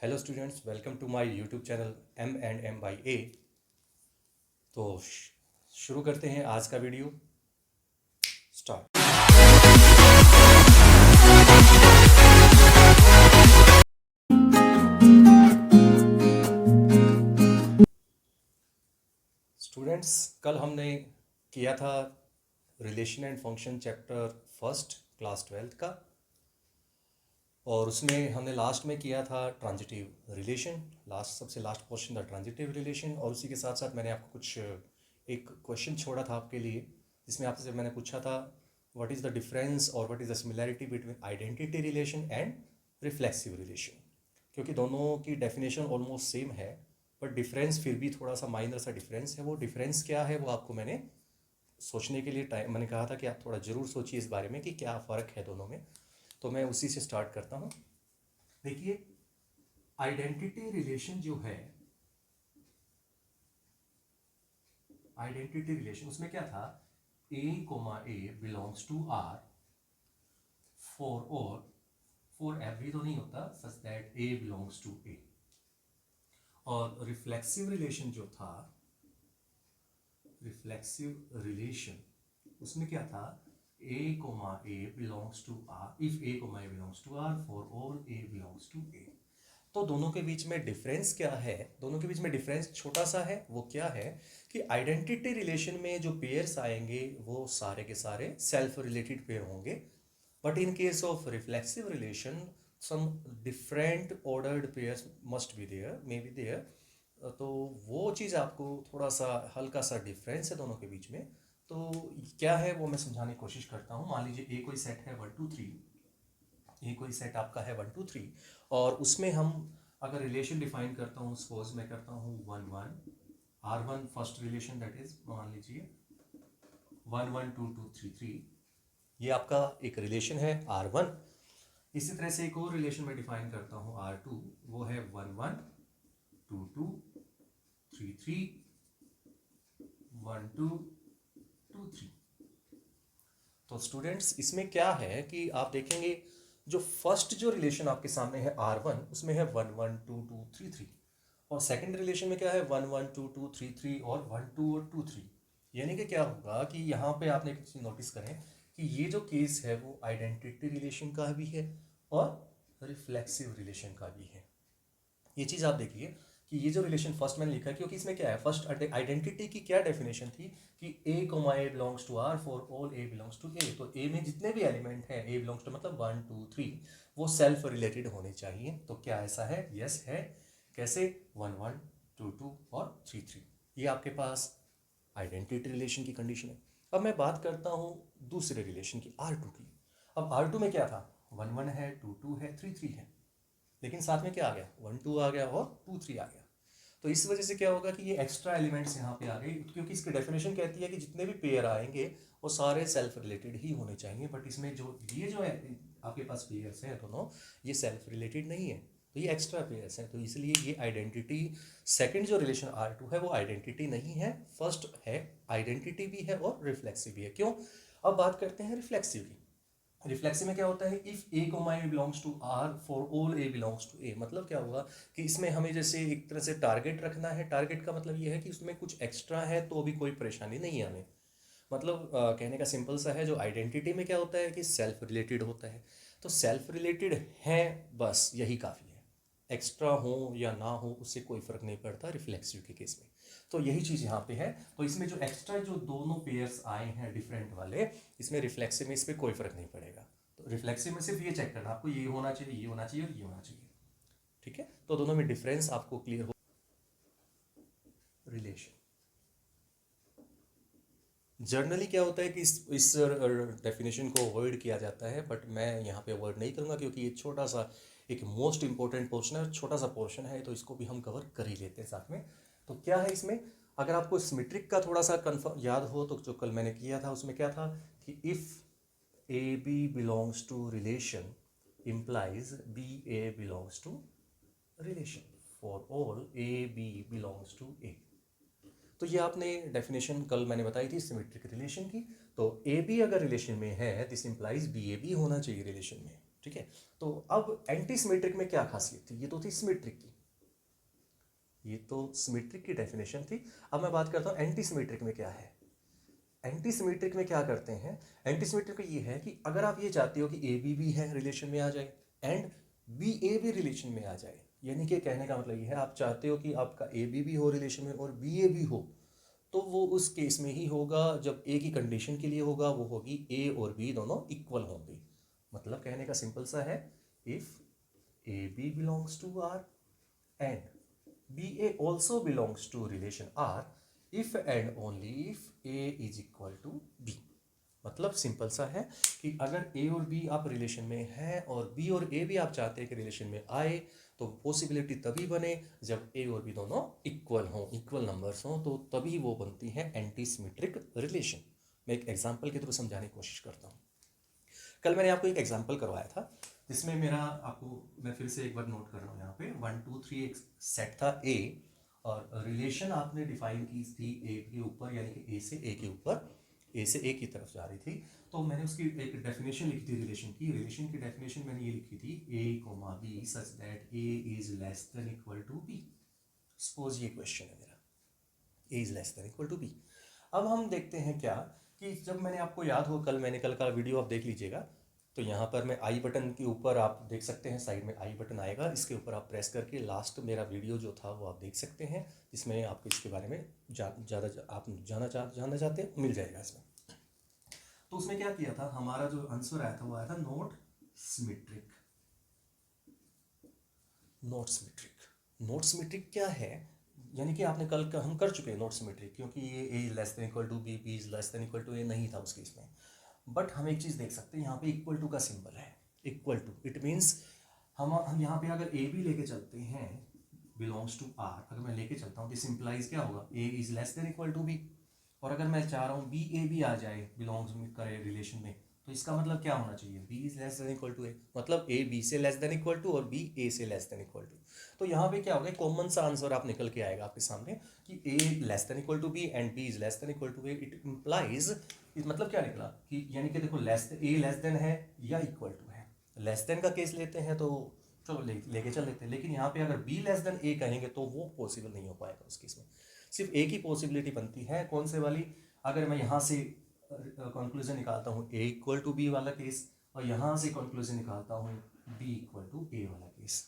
Hello students, welcome to my YouTube channel M&M by A। तो शुरू करते हैं आज का वीडियो। स्टार्ट। स्टूडेंट्स, कल हमने किया था relation and function chapter first class 12th का, और उसमें हमने लास्ट में किया था ट्रांजिटिव रिलेशन। सबसे लास्ट पोर्शन था ट्रांजिटिव रिलेशन, और उसी के साथ साथ मैंने आपको कुछ एक क्वेश्चन छोड़ा था आपके लिए, जिसमें आपसे मैंने पूछा था व्हाट इज़ द डिफरेंस और what is the similarity between identity relation and reflexive relation. क्योंकि दोनों की डेफिनेशन ऑलमोस्ट सेम है, बट डिफरेंस फिर भी थोड़ा सा माइनर सा डिफरेंस है। वो डिफरेंस क्या है वो आपको मैंने सोचने के लिए टाइम मैंने कहा था कि आप थोड़ा ज़रूर सोचिए इस बारे में कि क्या फ़र्क है दोनों में। तो मैं उसी से स्टार्ट करता हूँ। देखिए, आइडेंटिटी रिलेशन जो है, आइडेंटिटी रिलेशन उसमें क्या था, A, belongs to R for every तो नहीं होता, such that A belongs to A। और रिफ्लेक्सिव रिलेशन जो था, रिफ्लेक्सिव रिलेशन उसमें क्या था, A, belongs to R if A, belongs to R for all A belongs to A। तो दोनों के बीच में डिफरेंस क्या है, दोनों के बीच में डिफरेंस छोटा सा है। वो क्या है कि आइडेंटिटी रिलेशन में जो पेयर्स आएंगे वो सारे के सारे सेल्फ रिलेटेड पेयर होंगे, but in case of reflexive relation some different ordered pairs must be there, may be there. तो वो चीज़ आपको थोड़ा सा हल्का सा डिफरेंस है दोनों के बीच में। तो क्या है वो मैं समझाने की कोशिश करता हूँ। मान लीजिए ए कोई सेट है 1 2 3, ये कोई सेट आपका है 1 2 3, और उसमें हम अगर रिलेशन डिफाइन करता हूँ, सपोज मैं करता हूँ 1 1 R1 first relation, that is मान लीजिए 1 1 2 2 3 3, ये आपका एक रिलेशन है R1। इसी तरह से एक और रिलेशन मैं डिफाइन करता हूँ R2, वो है 1 1 2 2 3 3 1 2 2 3। तो स्टूडेंट्स, इसमें क्या है कि आप देखेंगे जो फर्स्ट जो रिलेशन आपके सामने है R1, उसमें है 1 1 2 2 3 3, और सेकंड रिलेशन में क्या है 1 1 2 2 3 3 और 1 2 और 2 3। यानी कि क्या होगा कि यहाँ पे आपने एक चीज़ नोटिस करें कि ये जो केस है वो आइडेंटिटी रिलेशन का भी है और रिफ्लेक्सिव रिलेशन का भी है। ये चीज़ आप देखिए कि ये जो रिलेशन फर्स्ट मैंने लिखा है, क्योंकि इसमें क्या है, फर्स्ट आइडेंटिटी की क्या डेफिनेशन थी कि A, belongs to R for all A belongs to A। तो A में जितने भी एलिमेंट हैं, A बिलोंग्स टू मतलब 1 2 3, वो सेल्फ रिलेटेड होने चाहिए। तो क्या ऐसा है? यस है। कैसे? 1 1 2 2 और 3 3, ये आपके पास आइडेंटिटी रिलेशन की कंडीशन है। अब मैं बात करता हूँ दूसरे रिलेशन की, R2 की। अब R2 में क्या था, 1 1 है, 2 2 है, 3 3 है, लेकिन साथ में क्या आ गया, 1 2 आ गया और 2 3 आ गया। तो इस वजह से क्या होगा कि ये एक्स्ट्रा एलिमेंट्स यहाँ पे आ गए, क्योंकि इसकी डेफिनेशन कहती है कि जितने भी पेयर आएंगे वो सारे सेल्फ रिलेटेड ही होने चाहिए। बट इसमें जो है आपके पास पेयर्स हैं दोनों, ये सेल्फ रिलेटेड नहीं है, तो ये एक्स्ट्रा पेयर्स हैं। तो इसलिए ये आइडेंटिटी, सेकंड जो रिलेशन R2 है वो आइडेंटिटी नहीं है, फर्स्ट है, आइडेंटिटी भी है और रिफ्लेक्सिव भी है। क्यों? अब बात करते हैं रिफ्लेक्सिव की। रिफ्लेक्सिव में क्या होता है, if A, belongs to R for all A belongs to A। मतलब क्या होगा कि इसमें हमें जैसे एक तरह से टारगेट रखना है। टारगेट का मतलब ये है कि उसमें कुछ एक्स्ट्रा है तो भी कोई परेशानी नहीं है हमें। मतलब कहने का सिंपल सा है, जो आइडेंटिटी में क्या होता है कि सेल्फ रिलेटेड होता है, तो सेल्फ रिलेटेड है, बस यही काफ़ी है। एक्स्ट्रा हो या ना हो उससे कोई फ़र्क नहीं पड़ता रिफ्लेक्सिव के केस में। तो यही चीज़ यहाँ पे है। तो इसमें जो एक्स्ट्रा जो दोनों पेयर्स आए हैं डिफरेंट वाले, इसमें रिफ्लेक्सिव में इस पर कोई फ़र्क नहीं पड़ेगा। तो रिफ्लेक्सिव में सिर्फ ये चेक करना आपको, ये होना चाहिए, ये होना चाहिए और ये होना चाहिए। ठीक है, तो दोनों में डिफरेंस आपको क्लियर हो। रिलेशन जर्नली क्या होता है कि इस डेफिनेशन को अवॉइड किया जाता है, बट मैं यहाँ पे अवॉइड नहीं करूँगा क्योंकि ये छोटा सा एक मोस्ट इंपॉर्टेंट पोर्शन है, छोटा सा पोर्शन है, तो इसको भी हम कवर कर ही लेते हैं साथ में। तो क्या है इसमें, अगर आपको सिमेट्रिक का थोड़ा सा कन्फर्म याद हो तो जो कल मैंने किया था उसमें क्या था कि if AB belongs to relation implies BA belongs to relation for all AB belongs to A। तो ये आपने डेफिनेशन कल मैंने बताई थी सिमेट्रिक रिलेशन की। तो ए बी अगर रिलेशन में है, दिस इंप्लाइज बी ए भी होना चाहिए रिलेशन में। ठीक है। तो अब एंटी सिमेट्रिक में क्या खासियत थी, ये तो थी सिमेट्रिक की, ये तो सिमेट्रिक की डेफिनेशन थी। अब मैं बात करता हूँ एंटी सिमेट्रिक में क्या है। एंटी सिमेट्रिक में क्या करते हैं, एंटी सिमेट्रिक में ये है कि अगर आप ये चाहते हो कि ए बी भी है रिलेशन में आ जाए एंड बी ए भी रिलेशन में आ जाए, यानी कि कहने का मतलब ये है आप चाहते हो कि आपका ए बी भी हो रिलेशन में और बी ए भी हो, तो वो उस केस में ही होगा जब ए की कंडीशन के लिए होगा, वो होगी ए और बी दोनों इक्वल होंगे। मतलब कहने का सिंपल सा है, if A B belongs to R and B A also belongs to relation R, if and only if A is equal to B. मतलब सिंपल सा है कि अगर ए और बी आप रिलेशन में हैं और बी और ए भी आप चाहते हैं कि रिलेशन में आए, तो पॉसिबिलिटी तभी बने जब ए और बी दोनों इक्वल हों, इक्वल नंबर्स हों, तो तभी वो बनती है एंटी सिमेट्रिक रिलेशन। मैं एक एग्जांपल के थ्रू समझाने की कोशिश करता हूँ। कल मैंने आपको एक एग्जांपल करवाया था जिसमें मेरा आपको मैं फिर से एक बार नोट कर रहा हूँ, यहाँ पे 1 2 3 एक सेट था ए, और रिलेशन आपने डिफाइन की थी ए के ऊपर, यानी कि ए से ए के ऊपर, ए से ए की तरफ जा रही थी। तो मैंने उसकी एक डेफिनेशन लिखी थी रिलेशन की। रिलेशन की डेफिनेशन मैंने ये लिखी थी, A comma B such that A is less than equal to B. Suppose ये क्वेश्चन है मेरा, A is less than equal to B. अब हम देखते हैं क्या कि जब मैंने, आपको याद हो कल का वीडियो आप देख लीजिएगा, तो यहाँ पर मैं आई बटन के ऊपर आप देख सकते हैं, साइड में आई बटन आएगा, इसके ऊपर आप प्रेस करके लास्ट मेरा वीडियो जो था वो आप देख सकते हैं, जिसमें आपको इसके बारे में ज़्यादा आप जानना चाहते हैं, मिल जाएगा इसमें। तो उसमें क्या किया था, हमारा जो आंसर आया था वो आया था not symmetric. Not symmetric, not symmetric क्या है, यानी कि आपने कल का हम कर चुके हैं नॉट सिमेट्रिक, क्योंकि ये A less than equal to B, B is less than equal to A नहीं था उस केस में। बट हम एक चीज़ देख सकते हैं, यहाँ पे इक्वल टू का सिंबल है, इक्वल टू, इट मीन्स हम यहाँ पे अगर ए भी लेके चलते हैं बिलोंग्स टू आर, अगर मैं लेके चलता हूँ, दिस इंप्लाइज क्या होगा, A is less than equal to B. और अगर मैं चाह रहा हूँ बी ए भी आ जाए बिलोंग्स करे रिलेशन में, तो इसका मतलब क्या होना चाहिए, B is less than equal to A, मतलब ए बी से लेस देन इक्वल टू और बी ए से लेस देन इक्वल टू। तो यहाँ पे क्या होगा, कॉमन सा आंसर आप निकल के आएगा आपके सामने कि A less than equal to B and B is less than equal to A. It implies, मतलब क्या निकला कि यानी कि देखो ए लेस देन है या इक्वल टू है, लेस देन का केस लेते हैं तो चलो लेके चल लेते हैं, लेकिन यहाँ पे अगर बी लेस देन ए कहेंगे तो वो पॉसिबल नहीं हो पाएगा उस केस में। सिर्फ ए की पॉसिबिलिटी बनती है, कौन से वाली, अगर मैं यहाँ से कंक्लूजन निकालता हूँ ए इक्वल टू बी वाला केस, और यहाँ से कंक्लूजन निकालता हूँ बी इक्वल टू ए वाला केस।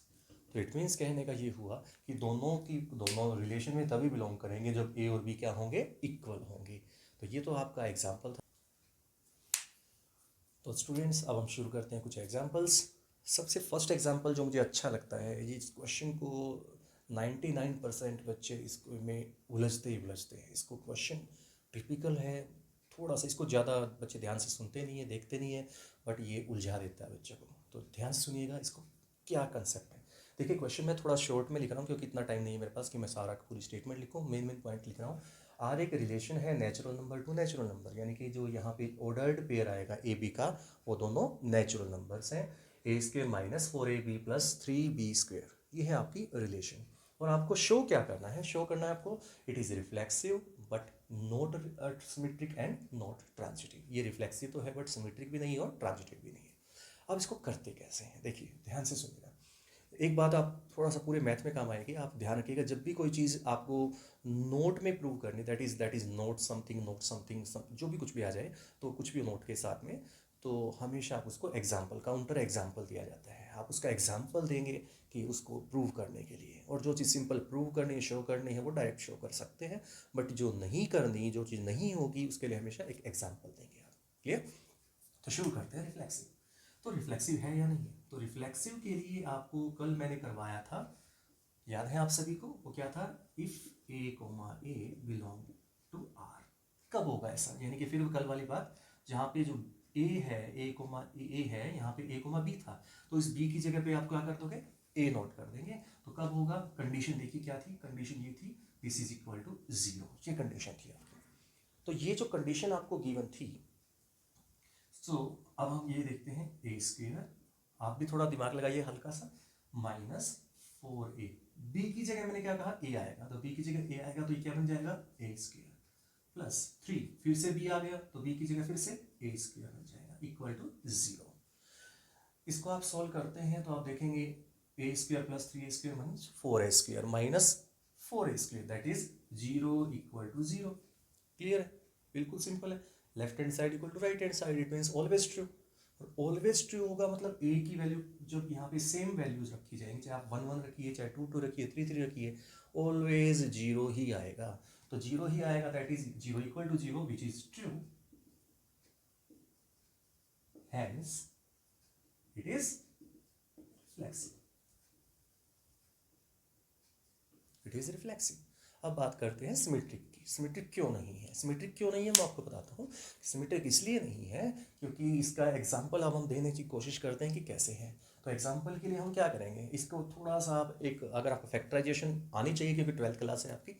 तो इट मीन्स कहने का ये हुआ कि दोनों रिलेशन में तभी बिलोंग करेंगे जब ए और बी क्या होंगे, इक्वल होंगे। तो ये तो आपका एग्जाम्पल था। तो स्टूडेंट्स अब हम शुरू करते हैं कुछ एग्जाम्पल्स। सबसे फर्स्ट एग्जाम्पल जो मुझे अच्छा लगता है, ये इस क्वेश्चन को 99% बच्चे इसको में उलझते ही उलझते हैं। इसको क्वेश्चन टिपिकल है, थोड़ा सा इसको ज़्यादा बच्चे ध्यान से सुनते नहीं है, देखते नहीं है, बट ये उलझा देता है बच्चे को। तो ध्यान से सुनिएगा इसको क्या कंसेप्ट है। देखिए क्वेश्चन मैं थोड़ा शॉर्ट में लिख रहा हूँ क्योंकि इतना टाइम नहीं है मेरे पास कि मैं सारा पूरी स्टेटमेंट लिखूँ, मेन पॉइंट लिख रहा हूँ। आर एक रिलेशन है natural number two natural number, यानी कि जो यहाँ पे ऑर्डर्ड पेयर आएगा ए बी का, वो दोनों नेचुरल नंबर्स हैं। A square minus 4ab plus 3b square, ये है आपकी रिलेशन। और आपको शो क्या करना है, शो करना है आपको it is reflexive but not symmetric and not transitive. ये रिफ्लेक्सिव तो है बट सिमेट्रिक भी नहीं है और ट्रांजिटिव भी नहीं है। अब इसको करते कैसे हैं, देखिए ध्यान से सुनिएगा। एक बात आप थोड़ा सा पूरे मैथ में काम आएगी, आप ध्यान रखिएगा जब भी कोई चीज़ आपको नोट में प्रूव करनी, दैट इज़ नोट समथिंग जो भी कुछ भी आ जाए, तो कुछ भी नोट के साथ में, तो हमेशा आप उसको एग्जाम्पल, काउंटर एग्जाम्पल दिया जाता है। आप उसका एग्जाम्पल देंगे कि उसको प्रूव करने के लिए, और जो चीज़ सिंपल प्रूव करनी है, शो करनी है, वो डायरेक्ट शो कर सकते हैं, बट जो नहीं करनी, जो चीज़ नहीं होगी, उसके लिए हमेशा एक एग्जाम्पल देंगे आप। क्लियर? तो शुरू करते हैं रिफ्लेक्सिव। तो रिफ्लेक्सिव है या नहीं है, तो रिफ्लेक्सिव के लिए आपको कल मैंने करवाया था, याद है आप सभी को, वो क्या था, if A comma A belong to R. कब होगा ऐसा, यानी कि फिर कल वाली बात, जहाँ पे जो ए है, ए कोमा ए है, यहाँ पे ए कोमा बी था, तो इस बी की जगह पे आप क्या कर दोगे, ए नोट कर देंगे। तो कब होगा, कंडीशन देखिए क्या थी, कंडीशन ये थी, दिस इज इक्वल टू 0, ये कंडीशन थी आपकी। तो ये जो कंडीशन आपको गिवन थी, तो अब हम ये देखते हैं ए स्क्वेयर, आप भी थोड़ा दिमाग लगाइए हल्का सा, माइनस 4a, बी की जगह मैंने क्या कहा, ए आएगा, तो बी की जगह ए आएगा तो ये क्या बन जाएगा, ए स्क्वेयर प्लस 3, फिर से बी आ गया तो बी की जगह फिर से ए स्क्वेयर बन जाएगा इक्वल टू 0। इसको आप सॉल्व करते हैं तो आप देखेंगे A square plus 3a² minus 4a² minus 4a², that is 0 equal to 0। Clear है, बिल्कुल सिंपल है। Left hand side equal to right hand side, it means always true. और ऑलवेज ट्रू होगा मतलब ए की वैल्यू जब यहाँ पे सेम वैल्यूज रखी जाएंगी, चाहे आप 1 1 रखिए, चाहे 2 2 रखिए, 3 3 रखिए, ऑलवेज 0 ही आएगा। तो 0 ही आएगा, that is 0 equal to 0 which is true, hence it is reflexive. It is reflexive. अब बात करते हैं सिमेट्रिक की। सिमेट्रिक क्यों नहीं है? सिमेट्रिक क्यों नहीं है मैं आपको बताता हूँ। सिमेट्रिक इसलिए नहीं है क्योंकि इसका एग्जाम्पल अब हम देने की कोशिश करते हैं कि कैसे है। तो एग्जाम्पल के लिए हम क्या करेंगे, इसको थोड़ा सा आप एक, अगर आपको फैक्टराइजेशन आनी चाहिए क्योंकि 12th क्लास है आपकी,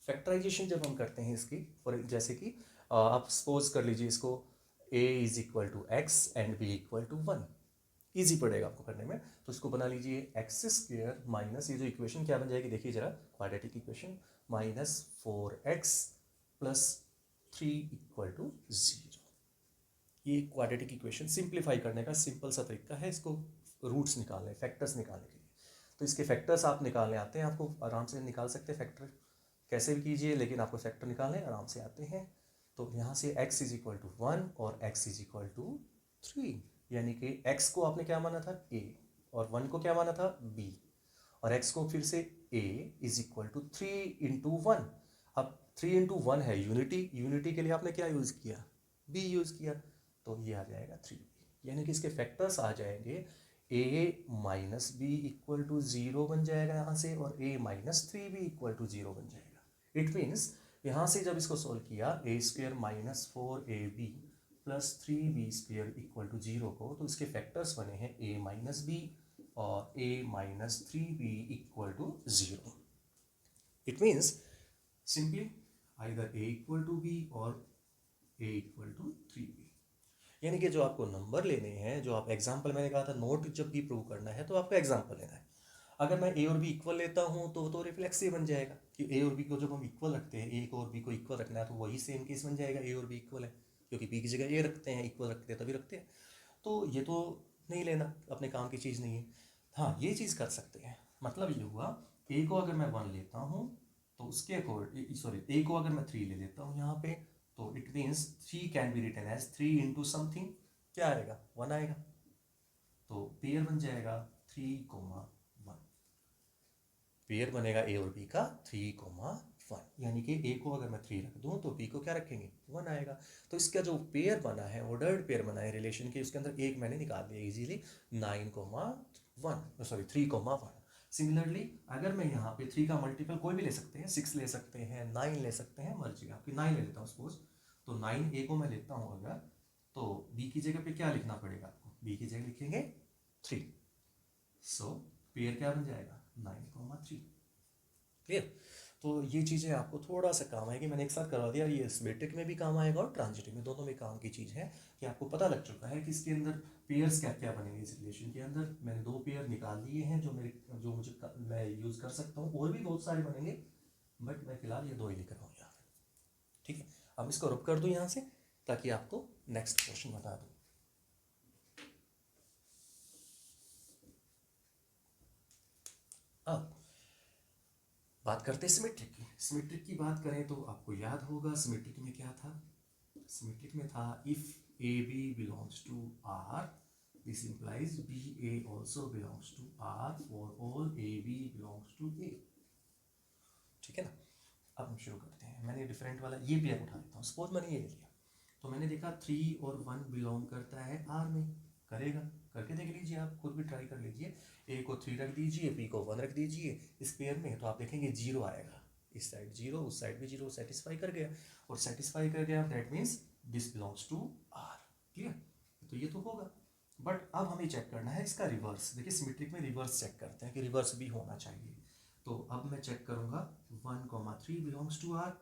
फैक्टराइजेशन जब हम करते हैं इसकी, फॉर जैसे कि आप सपोज कर लीजिए इसको a is equal to x and b equal to 1, easy पड़ेगा आपको करने में। तो इसको बना लीजिए x² माइनस, ये जो इक्वेशन क्या बन जाएगी देखिए जरा, quadratic equation, minus 4x plus 3 equal to 0। ये क्वाड्रेटिक इक्वेशन सिंप्लीफाई करने का सिंपल सा तरीका है, इसको रूट्स निकालने, फैक्टर्स निकालने के लिए। तो इसके फैक्टर्स आप निकालने आते हैं, आपको आराम से निकाल सकते हैं फैक्टर, कैसे भी कीजिए लेकिन आपको फैक्टर निकालने आराम से आते हैं। तो यहाँ से x इज इक्वल टू 1 और x इज इक्वल टू 3, यानी कि x को आपने क्या माना था a और 1 को क्या माना था b, और x को फिर से a is equal to 3 into 1। अब 3 इंटू 1 है यूनिटी, यूनिटी के लिए आपने क्या यूज़ किया, b यूज़ किया, तो ये आ जाएगा 3b, यानी कि इसके फैक्टर्स आ जाएंगे a minus B equal to 0 बन जाएगा यहाँ से, और a minus 3b equal to 0 बन जाएगा। इट मीन्स यहाँ से जब इसको सोल्व किया a² minus 4ab plus 3b² equal to 0 को, तो इसके फैक्टर्स बने हैं a माइनस बी और a minus 3b equal to 0। It means simply either a equal to b और a इक्वल टू 3b। यानी कि जो आपको नंबर लेने हैं, जो आप एग्जाम्पल, मैंने कहा था नोट जब भी प्रूव करना है तो आपको एग्जाम्पल लेना है। अगर मैं ए और बी इक्वल लेता हूँ तो रिफ्लेक्सिव बन जाएगा कि ए और बी को जब हम इक्वल रखते हैं, ए को और बी को इक्वल रखना है तो वही सेम केस बन जाएगा, ए और बी इक्वल है, क्योंकि बी की जगह ए रखते हैं, इक्वल रखते हैं तभी रखते हैं। तो ये तो नहीं लेना, अपने काम की चीज़ नहीं है। हाँ, ये चीज़ कर सकते हैं, मतलब ये हुआ ए को अगर मैं 1 लेता हूँ तो उसके अकॉर्डिंग, सॉरी, ए को अगर मैं 3 ले लेता हूँ यहाँ पे, तो it means 3 can be written as 3 into something, क्या आएगा 1 आएगा, तो पेयर बन जाएगा 3, 1, पेयर बनेगा ए और बी का 3, 1, यानी कि ए को अगर मैं 3 रख दूं तो बी को क्या रखेंगे 1 आएगा। तो इसका जो पेयर बना है, ऑर्डर्ड पेयर बना है रिलेशन के, उसके अंदर एक मैंने निकाल दिया इजीली, 9, 1, सॉरी 3, 1। सिमिलरली अगर मैं यहाँ पे 3 का मल्टीपल कोई भी ले सकते हैं, 6 ले सकते हैं, 9 ले सकते हैं, मर्जी आपकी, 9 ले लेता हूँ सपोज, तो 9 ए को मैं लेता हूँ अगर, तो बी की जगह पे क्या लिखना पड़ेगा आपको, बी की जगह लिखेंगे 3, सो पेयर क्या बन जाएगा 9, 3। क्लियर? तो ये चीज़ें आपको थोड़ा सा काम आएगी, मैंने एक साथ करवा दिया, ये सिमेट्रिक में भी काम आएगा और ट्रांजिटिव में, दोनों में काम की चीज़ है कि आपको पता लग चुका है कि इसके अंदर पेयर्स क्या क्या बनेंगे। इस रिलेशन के अंदर मैंने 2 पेयर निकाल दिए हैं जो मुझे मैं यूज़ कर सकता हूँ, और भी बहुत सारे बनेंगे बट मैं फिलहाल ये 2 ही लिख रहा हूँ यहाँ पे। ठीक है, अब इसको रब कर दूँ यहाँ से ताकि आपको नेक्स्ट क्वेश्चन बता दूँ। अब बात करते हैं सिमेट्रिक की। सिमेट्रिक की बात करें तो आपको याद होगा सिमेट्रिक में क्या था, सिमेट्रिक में था if A B belongs to R, this implies B A also belongs to R for all A B belongs to A. ठीक है ना, अब हम शुरू करते हैं। मैंने डिफरेंट वाला ये पेयर उठा लेता हूँ, सपोज मैंने ये ले लिया, तो मैंने देखा 3 और 1 बिलोंग करता है आर में, करेगा, करके देख लीजिए, आप खुद भी ट्राई कर लीजिए। ए को 3 रख दीजिए, बी को 1 रख दीजिए इस पेयर में, तो आप देखेंगे 0 आएगा, इस साइड 0, उस साइड भी 0, सेटिस्फाई कर गया, और सेटिस्फाई कर गया that means this belongs to R. Clear? तो ये तो होगा, बट अब हमें चेक करना है इसका रिवर्स। देखिए सिमेट्रिक में रिवर्स चेक करते हैं कि रिवर्स भी होना चाहिए। तो अब मैं चेक करूँगा 1, 3 बिलोंग्स टू आर,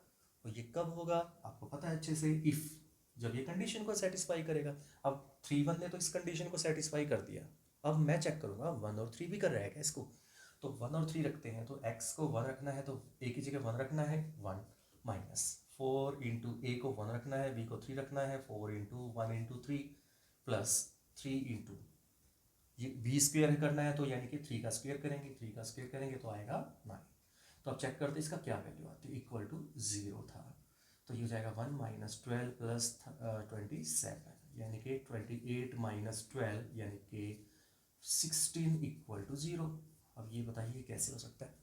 और ये कब होगा आपको पता है अच्छे से, इफ़, जब ये कंडीशन को सेटिस्फाई करेगा। अब 3, 1 ने तो इस कंडीशन को सेटिस्फाई कर दिया, अब मैं चेक करूँगा 1 और 3 भी कर रहा है क्या इसको। तो 1 और 3 रखते हैं, तो x को 1 रखना है तो a की जगह 1 रखना है 1, माइनस 4 इंटू ए को 1 रखना है, b को 3 रखना है, 4 इंटू 1 इंटू 3 प्लस 3 इंटू ये बी स्क्वेयर करना है तो यानी कि 3 का स्क्वेयर करेंगे, 3 का स्क्वेयर करेंगे तो आएगा 9। तो अब चेक करते इसका क्या वैल्यू आती है, इक्वल टू 0 था, तो ये हो जाएगा 1 माइनस 12 प्लस 27, यानी कि 28 माइनस 12 यानी कि 16 इक्वल टू 0। अब ये बताइए कैसे हो सकता है,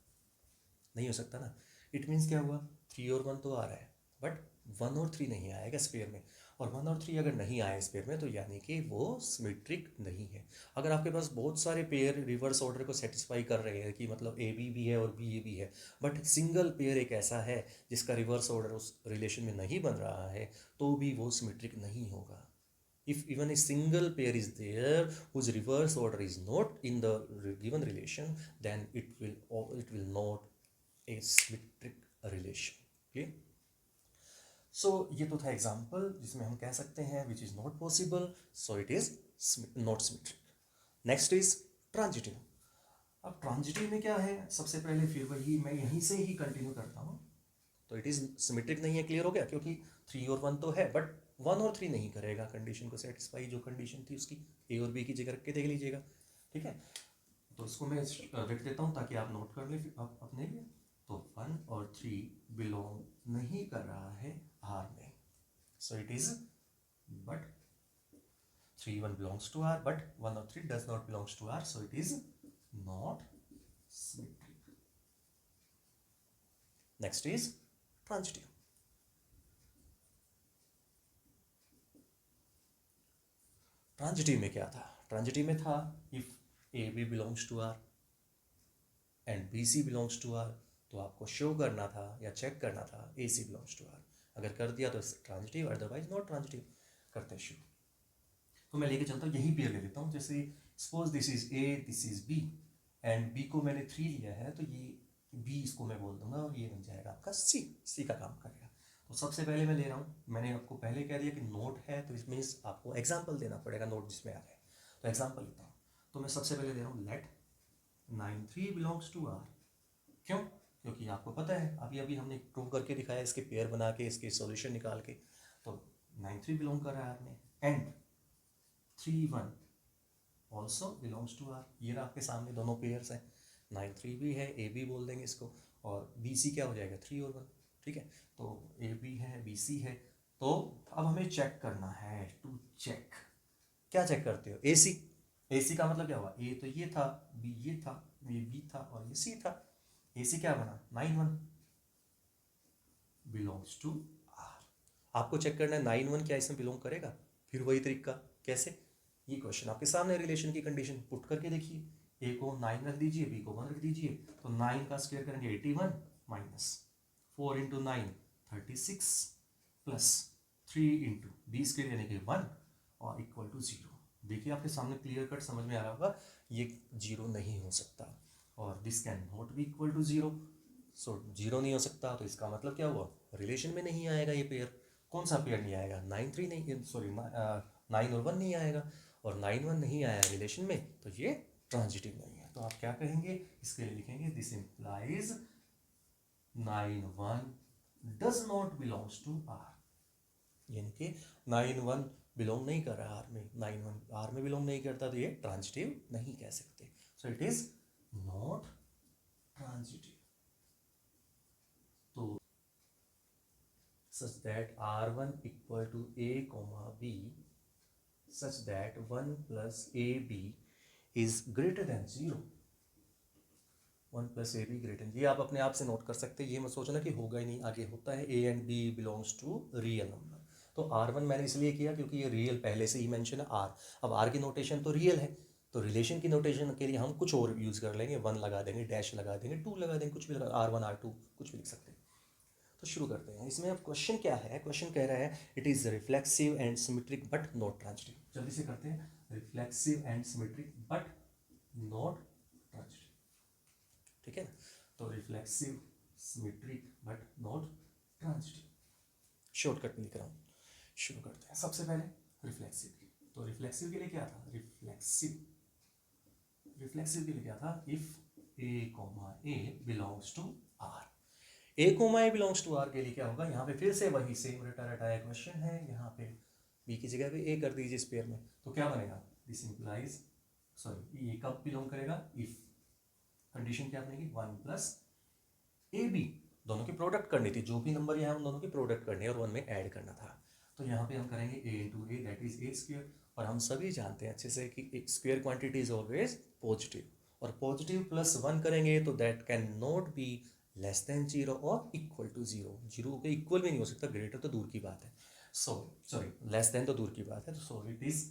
नहीं हो सकता ना। इट मीन्स क्या हुआ, 3 और 1 तो आ रहा है बट 1 और 3 नहीं आएगा स्पेयर में, और 1 और 3 अगर नहीं आए स्पेयर में तो यानी कि वो सिमेट्रिक नहीं है। अगर आपके पास बहुत सारे पेयर रिवर्स ऑर्डर को सेटिस्फाई कर रहे हैं कि मतलब ए बी भी है और बी ए भी है, बट सिंगल पेयर एक ऐसा है जिसका रिवर्स ऑर्डर उस रिलेशन में नहीं बन रहा है, तो भी वो सिमेट्रिक नहीं होगा। If even a single pair is there whose reverse order is not in the given relation, then it will not a symmetric relation. Okay? So ये तो था एग्जाम्पल जिसमें हम कह सकते हैं which is not possible, so it is not symmetric. Next is transitive. अब transitive में क्या है, सबसे पहले फिर वही मैं यहीं से ही कंटिन्यू करता हूँ। तो इट इज़ सिमेट्रिक नहीं है, क्लियर हो गया, क्योंकि 3 और 1 तो है बट 1 और 3 नहीं करेगा कंडीशन को सेटिस्फाई, जो कंडीशन थी उसकी ए और बी की जगह रख के देख लीजिएगा। ठीक है, तो इसको मैं रख देता हूँ ताकि आप नोट कर ले अपने लिए। तो 1 और 3 बिलोंग नहीं कर रहा है आर में, so it is but 3 1 belongs to R, but 1 और 3 does not belongs to R, so it is not symmetric. Next is transitive. Transitive में क्या था, ट्रांजिटिव में था if A B belongs to R and B C belongs to R, तो आपको show करना था या चेक करना था A C belongs to R. अगर कर दिया तो ट्रांजिटिव, अदरवाइज नॉट ट्रांजिटिव। करते हैं शुरू। तो मैं लेके चलता हूँ, यही पेयर ले लेता हूँ। जैसे suppose this is A, this is B, and B को मैंने 3 लिया है, तो ये बी इसको मैं बोल दूंगा और ये बन जाएगा आपका सी, सी का काम करेगा। तो सबसे पहले मैं ले रहा हूँ, मैंने आपको पहले कह दिया कि नोट है तो इसमें आपको एग्जाम्पल देना पड़ेगा नोट जिसमें आ रहा है। तो एग्जाम्पल लेता हूँ, तो मैं सबसे पहले ले रहा हूँ लेट 9 3 बिलोंग्स टू आर। क्यों, क्योंकि आपको पता है अभी अभी हमने प्रूव करके दिखाया इसके पेयर बना के, इसके सॉल्यूशन निकाल के। तो 9 3 बिलोंग कर रहा है आर में, and 3 1 also belongs to R. ये आपके सामने दोनों पेयर्स हैं, 9 3 भी है, ए बी बोल देंगे इसको, और बी सी क्या हो जाएगा 3 और 1। ठीक है, तो ए बी है, बी सी है। तो अब हमें चेक करना है, टू चेक। क्या चेक करते हो, ए सी। ए सी का मतलब क्या हुआ, ए तो ये था, बी ये था, ये बी था और ये सी था। ए सी क्या बना 9 1 बिलोंग्स टू आर। आपको चेक करना है 9 1 क्या इसमें बिलोंग करेगा। फिर वही तरीका, कैसे, ये क्वेश्चन आपके सामने, रिलेशन की कंडीशन पुट करके देखिए। ए को 9 रख दीजिए, बी को 1 रख दीजिए, तो 9 का स्क्वायर करेंगे 81 minus 4 into 9 36 plus 3 into B square यानी कि 1 और इक्वल टू 0। देखिए आपके सामने क्लियर कट समझ में आ रहा होगा, ये 0 नहीं हो सकता, और this can not be equal to 0। सो 0 नहीं हो सकता, तो इसका मतलब क्या हुआ, रिलेशन में नहीं आएगा ये पेयर। कौन सा पेयर नहीं आएगा, 9 3 नहीं, सॉरी 9 और 1 नहीं आएगा, और 9 1 नहीं आया रिलेशन में, तो ये ट्रांजिटिव नहीं है। तो आप क्या कहेंगे, इसके लिए लिखेंगे this implies 9 1 does not belongs to R, यानी कि 9 1 बिलोंग नहीं कर रहा आर में, 9 1 आर में बिलोंग नहीं करता, तो ये ट्रांजिटिव नहीं कह सकते। सो इट इज नॉट ट्रांजिटिव। तो such that r1 equal to a comma b such that 1 plus ab is greater than 0, 1 plus ab greater than, ये आप अपने आप से नोट कर सकते हैं, ये मत सोचना कि होगा ही नहीं, आगे होता है। a and b belongs to real number. तो r1 मैंने इसलिए किया क्योंकि ये रियल पहले से ही मेंशन है r। अब r की नोटेशन तो रियल है, तो रिलेशन की नोटेशन के लिए हम कुछ और यूज़ कर लेंगे, 1 लगा देंगे, डैश लगा देंगे, 2 लगा देंगे, कुछ भी लगा, r1 r2 कुछ भी लिख सकते हैं। तो शुरू करते हैं। इसमें अब क्वेश्चन क्या है, क्वेश्चन कह रहा है it is reflexive and symmetric but not transitive. जल्दी से करते हैं, reflexive and symmetric but not transitive. ठीक है ना, तो reflexive symmetric but not transitive, shortcut में लिख रहा हूँ। शुरू करते हैं, सबसे पहले रिफ्लेक्सिव की। तो रिफ्लेक्सिव के लिए क्या था, रिफ्लेक्सिव के लिए क्या था, if A comma A belongs to R. A comma A belongs to R के लिए क्या होगा, यहाँ पे फिर से वही सेम रटा रटाया क्वेश्चन है, यहाँ पे बी की जगह पे ए कर दीजिए इस पेयर में, तो क्या बनेगा, दिस इंप्लाइज सॉरी ये कब बिलोंग करेगा, इफ कंडीशन क्या बनेगी, 1 प्लस ए बी, दोनों की प्रोडक्ट करनी थी, जो भी नंबर यहाँ उन दोनों की प्रोडक्ट करनी है और 1 में ऐड करना था। तो यहाँ पे हम करेंगे A into A, that is A square. और हम सभी जानते हैं अच्छे से कि एक square quantity is always positive, और पॉजिटिव प्लस 1 करेंगे तो that can not be less than 0 और इक्वल टू 0। 0 के इक्वल भी नहीं हो सकता, ग्रेटर तो दूर की बात है। सो सॉरी लेस देन तो दूर की बात है, तो सो it is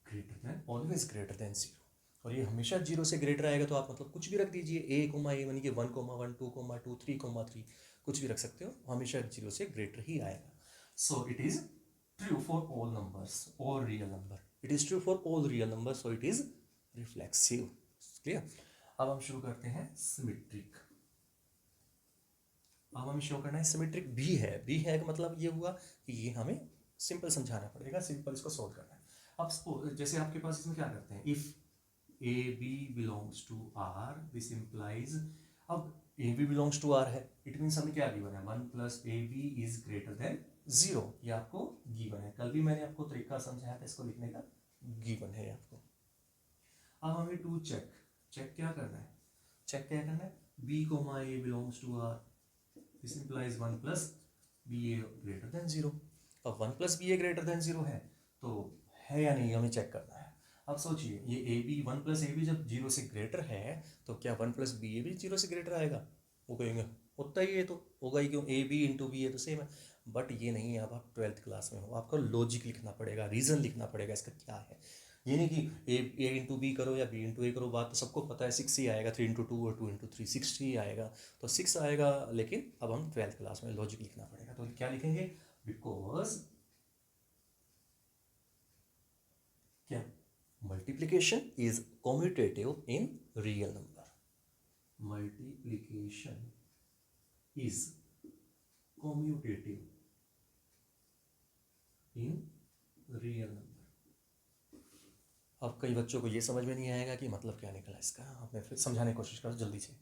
greater then, always greater than 0। और ये हमेशा 0 से ग्रेटर आएगा, तो आप मतलब कुछ भी रख दीजिए, ए कोमा ए, यानी कि 1,1, 2,2, 3,3, कुछ भी रख सकते हो, हमेशा 0 से ग्रेटर ही आएगा। So it is true for all numbers और real number, it is true for all real number, so it is reflexive. Clear. अब हम शुरू करते हैं सिमेट्रिक। अब हमें शो करना है सिमेट्रिक भी है, भी है का मतलब ये हुआ कि ये हमें सिंपल समझाना पड़ेगा, सिंपल इसको सॉल्व करना है। अब सपोज जैसे आपके पास इसमें क्या करते हैं, if A B belongs to R, this implies, अब A B belongs to R है, इट मीन्स हमें क्या गिवन है, 1 plus A B is greater than 0, ये आपको गिवन है। कल भी मैंने आपको तरीका समझाया था इसको लिखने का, गिवन है आपको। अब हमें टू चेक, चेक क्या करना है, चेक क्या करना है, B comma A belongs to R, this implies 1 plus B A greater than 0। अब 1 plus B A greater than 0 है, तो है या नहीं हमें चेक करना है। अब सोचिए ये A B, 1 plus A B जब 0 से ग्रेटर है, तो क्या 1 प्लस बी ए भी 0 से ग्रेटर आएगा, वो कहेंगे होता ही है, तो होगा ही, क्यों, ए बी इंटू बी है तो सेम है। बट ये नहीं है, अब आप 12th क्लास में हो, आपको लॉजिक लिखना पड़ेगा, रीज़न लिखना पड़ेगा इसका क्या है। ये नहीं कि ए इंटू बी करो या बी इंटू ए करो, बात तो सबको पता है, 6 ही आएगा, 3 इंटू 2 और 2 इंटू 3, 6 ही आएगा, तो 6 आएगा। लेकिन अब हम 12th क्लास में, लॉजिक लिखना पड़ेगा, तो क्या लिखेंगे, बिकॉज क्या multiplication is commutative in real number, multiplication is commutative in real number. अब कई बच्चों को ये समझ में नहीं आएगा कि मतलब क्या निकला इसका, अब मैं फिर समझाने की कोशिश करूँ जल्दी से।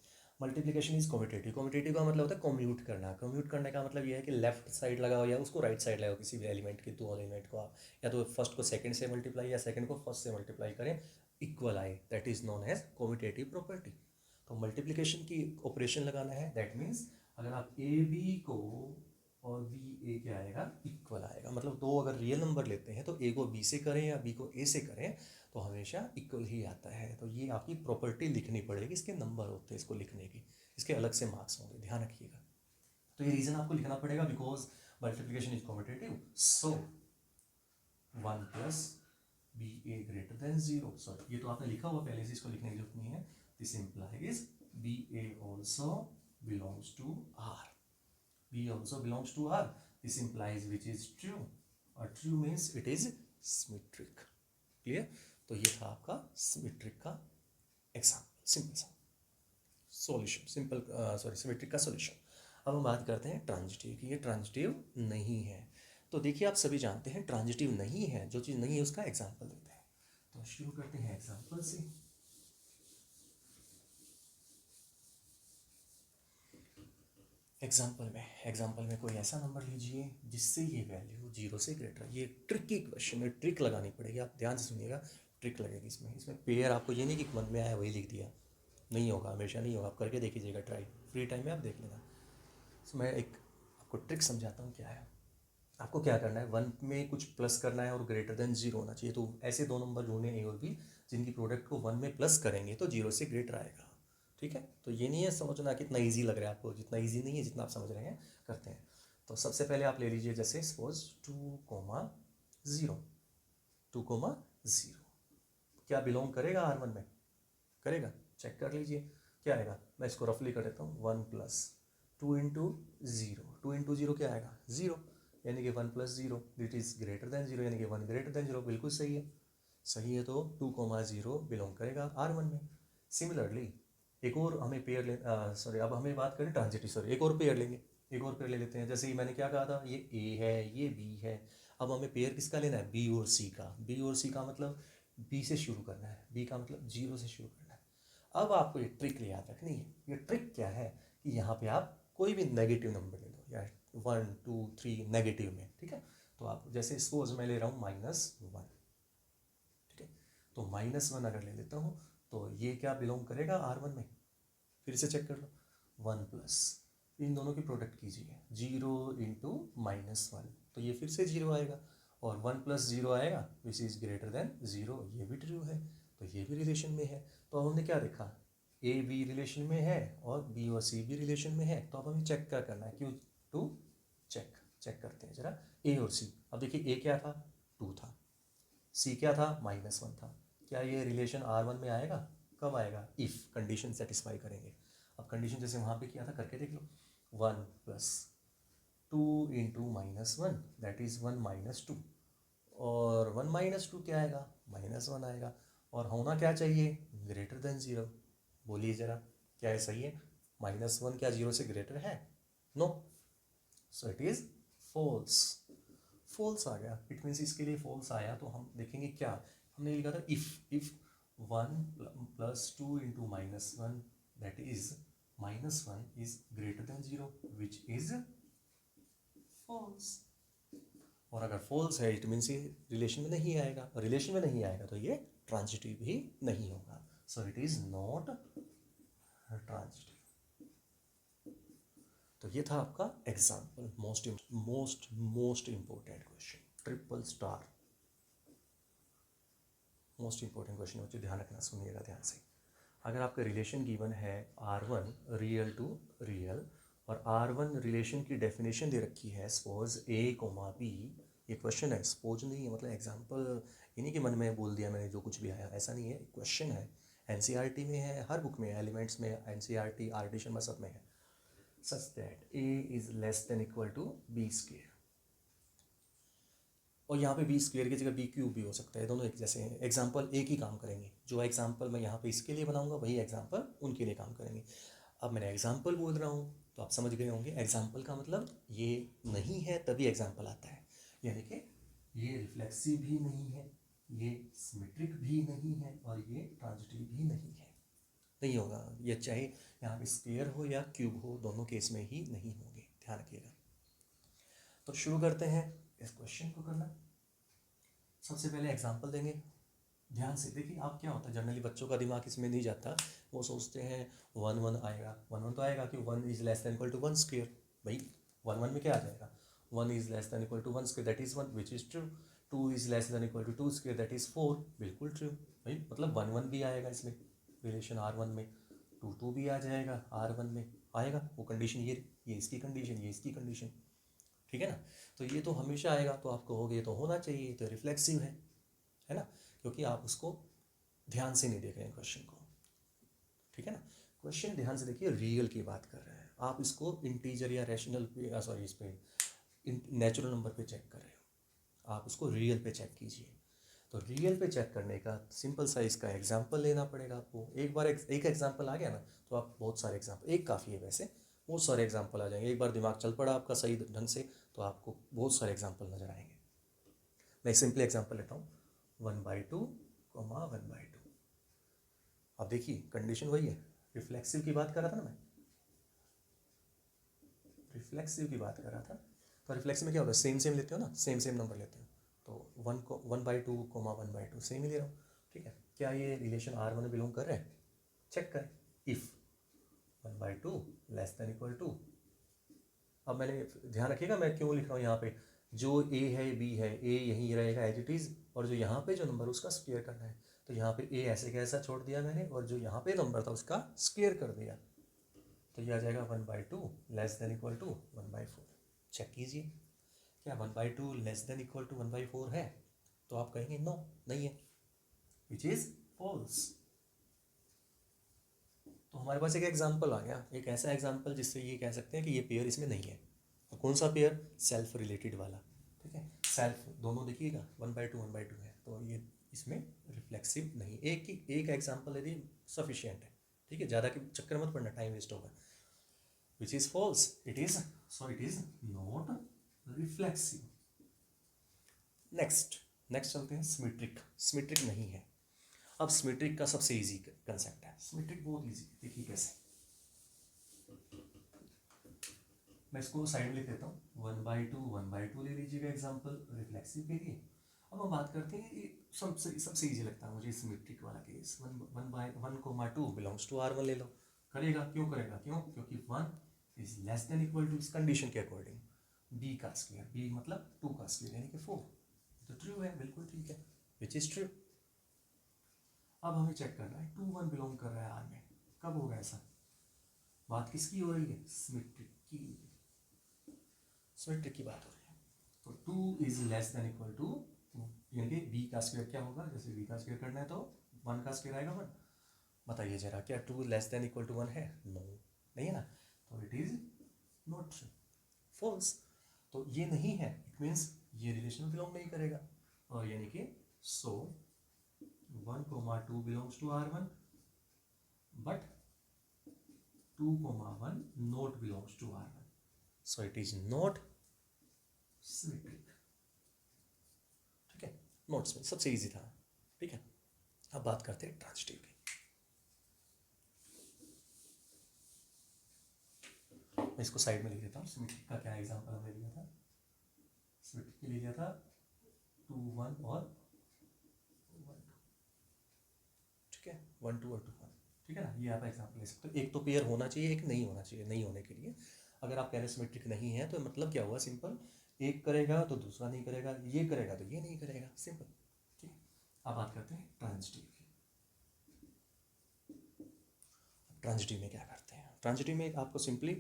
मल्टीप्लिकेशन इज कॉम्यूटेटिव, कॉम्यूटेटिव का मतलब होता है कॉम्यूट करना, कॉम्यूट करने का मतलब ये है कि लेफ्ट साइड लगाओ या उसको राइट साइड लगाओ, किसी भी एलिमेंट के, दो एलिमेंट को आप या तो फर्स्ट को सेकंड से मल्टीप्लाई या सेकंड को फर्स्ट से मल्टीप्लाई करें, इक्वल आए, that is known as commutative property. तो मल्टीप्लिकेशन की ऑपरेशन लगाना है, दैट मीन्स अगर आप ए बी को और बी ए क्या आएगा, इक्वल आएगा, मतलब दो अगर रियल नंबर लेते हैं तो ए को बी से करें या बी को ए से करें तो हमेशा इक्वल ही आता है। तो ये आपकी प्रॉपर्टी लिखनी पड़ेगी, इसके नंबर होते हैं इसको लिखने की, इसके अलग से मार्क्स होंगे, ध्यान रखिएगा। तो ये रीज़न आपको लिखना पड़ेगा, because multiplication is commutative, so 1 plus B A greater than 0, sorry ये तो आपने लिखा हुआ पहले से, इसको लिखने की जरूरत नहीं है। This implies B A also belongs to R, B also belongs to R. This implies which is true. और true means it is symmetric. Clear? तो ये था आपका symmetric का एग्जाम्पल, सिंपल सा सॉल्यूशन, सिंपल सॉरी सिमेट्रिक का solution. अब हम बात करते हैं ट्रांजिटिव की, ये ट्रांजिटिव नहीं है। तो देखिए आप सभी जानते हैं ट्रांजिटिव नहीं है, जो चीज़ नहीं है उसका एग्जाम्पल देते हैं। तो शुरू करते हैं एग्जाम्पल से। एग्जाम्पल में कोई ऐसा नंबर लीजिए जिससे ये वैल्यू 0 से ग्रेटर, ये ट्रिकी क्वेश्चन है, ट्रिक लगानी पड़ेगी, आप ध्यान से सुनिएगा, ट्रिक लगेगी इसमें पेयर आपको ये नहीं कि मन में आया वही लिख दिया, नहीं होगा, हमेशा नहीं होगा, आप करके देख लीजिएगा ट्राई, फ्री टाइम में आप देख लेना। तो मैं एक आपको ट्रिक समझाता हूँ क्या है। आपको क्या करना है, 1 में कुछ प्लस करना है और ग्रेटर देन 0 होना चाहिए, तो ऐसे दो नंबर ढूंढने ए और बी जिनकी प्रोडक्ट को 1 में प्लस करेंगे तो 0 से ग्रेटर आएगा, ठीक है। तो ये नहीं है समझना कितना इजी लग रहा है आपको, जितना इजी नहीं है जितना आप समझ रहे हैं, करते हैं। तो सबसे पहले आप ले लीजिए, जैसे सपोज 2,0, 2,0 क्या बिलोंग करेगा R1 में, करेगा, चेक कर लीजिए क्या आएगा। मैं इसको रफली कर देता हूँ, 1 प्लस 2 इंटू 0, 2 इंटू 0 क्या आएगा 0, यानी कि 1 plus 0 that is greater than 0, यानी कि 1 ग्रेटर देन 0, बिल्कुल सही है, सही है। तो 2,0 बिलोंग करेगा R1 में। सिमिलरली एक और हमें पेयर ले, सॉरी अब हमें बात करें ट्रांजिटिव, सॉरी एक और पेयर लेंगे, एक और पेयर ले लेते हैं। जैसे ही मैंने क्या कहा था, ये ए है ये बी है, अब हमें पेयर किसका लेना है, बी और सी का। बी और सी का मतलब बी से शुरू करना है, बी का मतलब 0 से शुरू करना है। अब आपको ये ट्रिक याद रखनी है। ये ट्रिक क्या है कि यहाँ पे आप कोई भी नेगेटिव नंबर ले दो, या 1 2 3 नेगेटिव में, ठीक है। तो आप जैसे सपोज मैं ले रहा हूँ -1, ठीक है। तो -1 अगर ले लेता हूँ तो ये क्या बिलोंग करेगा R1 में, फिर से चेक कर लो। 1 प्लस, इन दोनों की प्रोडक्ट कीजिए, 0 इंटू -1, तो ये फिर से 0 आएगा, और 1 प्लस 0 आएगा विच इज़ ग्रेटर देन 0, ये भी ट्रू है, तो ये भी रिलेशन में है। तो अब हमने क्या देखा, ए बी रिलेशन में है और बी और सी भी रिलेशन में है, तो अब हमें चेक क्या करना है, क्यों टू चेक करते हैं जरा ए और सी। अब देखिए ए क्या था, 2 था, सी क्या था, -1 था, क्या ये रिलेशन R1 में आएगा, कब आएगा, इफ़ कंडीशन सेटिस्फाई करेंगे। अब कंडीशन जैसे वहाँ पे किया था करके देख लो, 1 plus 2 into -1 that is 1 minus 2, और 1 माइनस 2 क्या आएगा, -1 आएगा, और होना क्या चाहिए, ग्रेटर देन 0। बोलिए ज़रा, क्या है सही है, -1 क्या 0 से ग्रेटर है, no, so it is false. False आ गया, इट मीन्स इसके लिए फॉल्स आया, तो हम देखेंगे क्या, हमने लिखा था if 1 plus 2 into -1 that is -1 is greater than 0 which is false. और अगर फॉल्स है इट मीन्स ये रिलेशन में नहीं आएगा, और रिलेशन में नहीं आएगा तो ये ट्रांजिटिव भी नहीं होगा, सो इट इज नॉट ट्रांजिटिव। तो ये था आपका example, most important question, triple star, most important question बच्चों, ध्यान रखना, सुनिएगा ध्यान से। अगर आपका रिलेशन गिवन है R1 रियल टू रियल, और R1 रिलेशन की डेफिनेशन दे रखी है सपोज A, B, ये क्वेश्चन है, सपोज नहीं है, मतलब एग्जांपल इन्हीं के मन में बोल दिया मैंने, जो कुछ भी आया ऐसा नहीं है, क्वेश्चन है, NCERT में है, हर बुक में है, एलिमेंट्स में, NCERT RT शर्मा सब में है, such that A is less than equal to B square, और यहाँ पे बी स्क्वायर की जगह बी क्यूब भी हो सकता है, दोनों एक जैसे हैं, एग्जाम्पल एक ही काम करेंगे, जो एग्जाम्पल मैं यहाँ पे इसके लिए बनाऊंगा वही एग्जाम्पल उनके लिए काम करेंगे। अब मैंने एग्जाम्पल बोल रहा हूँ तो आप समझ गए होंगे, एग्जाम्पल का मतलब ये नहीं है तभी एग्जाम्पल आता है, यानी कि ये रिफ्लेक्सिव भी नहीं है, ये सिमेट्रिक भी नहीं है, और ये ट्रांजिटिव भी नहीं है, नहीं होगा, ये चाहे यहाँ पे स्क्वायर हो या क्यूब हो, दोनों केस में ही नहीं होंगे, ध्यान रखिएगा। तो शुरू करते हैं इस क्वेश्चन को करना। सबसे पहले एग्जाम्पल देंगे, ध्यान से देखिए। आप क्या होता है, जनरली बच्चों का दिमाग इसमें नहीं जाता, वो सोचते हैं 1 आएगा, 1 तो आएगा कि 1 is less than equal to 1 square, भाई 1 में क्या आ जाएगा, 1 is less than equal to 1 square that is 1 which is true, 2 is less than equal to 2 square that is 4, बिल्कुल ट्रू, भाई मतलब 1 भी आएगा इसमें रिलेशन R1 में, 2 भी आ जाएगा R1 में, आएगा वो कंडीशन, ये इसकी कंडीशन, ये इसकी कंडीशन, ठीक है ना, तो ये तो हमेशा आएगा, तो आप कहोगे ये तो होना चाहिए, तो रिफ्लेक्सिव है ना, क्योंकि आप उसको ध्यान से नहीं देख रहे हैं क्वेश्चन को, ठीक है ना, क्वेश्चन ध्यान से देखिए, रियल की बात कर रहे हैं, आप इसको इंटीजर या रैशनल पे, सॉरी इस पे नेचुरल नंबर पे चेक कर रहे हो, आप उसको रियल पे चेक कीजिए। तो रियल पे चेक करने का सिंपल सा इसका एग्जाम्पल लेना पड़ेगा आपको, एक बार एक एग्जाम्पल आ गया ना तो आप बहुत सारे एग्जाम्पल, एक काफ़ी है वैसे, बहुत सारे एग्जाम्पल आ जाएंगे, एक बार दिमाग चल पड़ा आपका सही ढंग से तो आपको बहुत सारे एग्जाम्पल नजर आएंगे। मैं एक सिंपल एग्जाम्पल लेता हूँ, 1/2, 1/2। अब देखिए कंडीशन वही है, रिफ्लेक्सिव की बात कर रहा था ना मैं, रिफ्लेक्सिव की बात कर रहा था, तो रिफ्लेक्सिव में क्या होता है, सेम लेते हो ना, सेम नंबर लेते हो, तो 1/2, 1/2 सेम ही ले रहा हूँ, ठीक है, क्या ये रिलेशन R1 में बिलोंग कर रहे हैं, चेक करें, if 1/2 less than equal to, अब मैंने ध्यान रखिएगा मैं क्यों लिख रहा हूँ यहाँ पे, जो ए है बी है, ए यहीं रहेगा एज इट इज़, और जो यहाँ पे जो नंबर उसका स्क्वायर करना है, तो यहाँ पे ए ऐसे कैसा छोड़ दिया मैंने, और जो यहाँ पे नंबर था उसका स्क्वायर कर दिया, तो ये आ जाएगा 1/2 less than equal to 1/4। Check कीजिए, क्या 1/2 लेस देन इक्वल टू 1/4 है, तो आप कहेंगे नो, नहीं है, विच इज़ फॉल्स। तो हमारे पास एक एग्जाम्पल आ गया, एक ऐसा एग्जाम्पल जिससे ये कह सकते हैं कि ये पेयर इसमें नहीं है, और कौन सा पेयर, सेल्फ रिलेटेड वाला, ठीक है, सेल्फ दोनों देखिएगा 1/2 है, तो ये इसमें रिफ्लेक्सिव नहीं, एक एग्जाम्पल यदि सफिशियंट है, ठीक है, ज़्यादा के चक्कर मत पड़ना, टाइम वेस्ट होगा, which is false, it is not reflexive. Next चलते हैं, सिमेट्रिक नहीं है। अब सिमेट्रिक का सबसे इजी कंसेप्ट है, सिमेट्रिक बहुत इजी, देखिए कैसे, मैं इसको साइड में लिख देता हूँ, 1/2 ले लीजिएगा एग्जाम्पल रिफ्लेक्सिव के लिए, अब हम बात करते हैं, ये सबसे इजी लगता है मुझे सिमेट्रिक वाला case. One comma two belongs to R1 ले लो। करेगा, क्यों करेगा, क्योंकि 1 is less than equal to इस कंडीशन के अकॉर्डिंग b का स्क्वायर, b मतलब 2 का स्क्वायर यानी कि 4, तो ट्रू है, बिल्कुल ठीक है, विच इज ट्रू। अब हमें चेक करना है 2 1 बिलोंग कर रहा है R में, कब होगा ऐसा? बात किसकी हो रही है? सिमेट्रिक की, सिमेट्रिक की बात हो रही है। तो 2 is less than equal to, यानी कि b का स्क्वायर क्या होगा? जैसे b का स्क्वायर करना है तो 1 का स्क्वायर आएगा 1। बताइए जरा, क्या 2 लेस देन इक्वल टू 1 है? नो, नहीं है ना, तो it is not true, false. तो ये नहीं है, इट मीन्स ये रिलेशन बिलोंग नहीं करेगा, और यानी कि so 1 comma 2 belongs to R1 but 2 comma 1 not belongs to R1, so it is not symmetric. ठीक है, नोट्स में सबसे इजी था। ठीक है, अब बात करते हैं ट्रांजिटिव की। मैं इसको साइड में लिख देता हूँ। सिमेट्रिक का क्या एग्जांपल हमने लिया था? सिमेट्रिक के लिए लिया था 2 1 और 1 2। ठीक है, 1 2 और 2 1। ठीक है ना, ये आप एग्जांपल ले सकते हो। एक तो पेयर होना चाहिए, एक नहीं होना चाहिए। नहीं होने के लिए अगर आप कह रहे सिमेट्रिक नहीं है तो मतलब क्या हुआ? सिंपल, एक करेगा तो दूसरा नहीं करेगा, ये करेगा तो ये नहीं करेगा, सिंपल। ठीक है, अब बात करते हैं ट्रांजिटिव की। ट्रांजिटिव में क्या करते हैं? ट्रांजिटिव में आपको सिंपली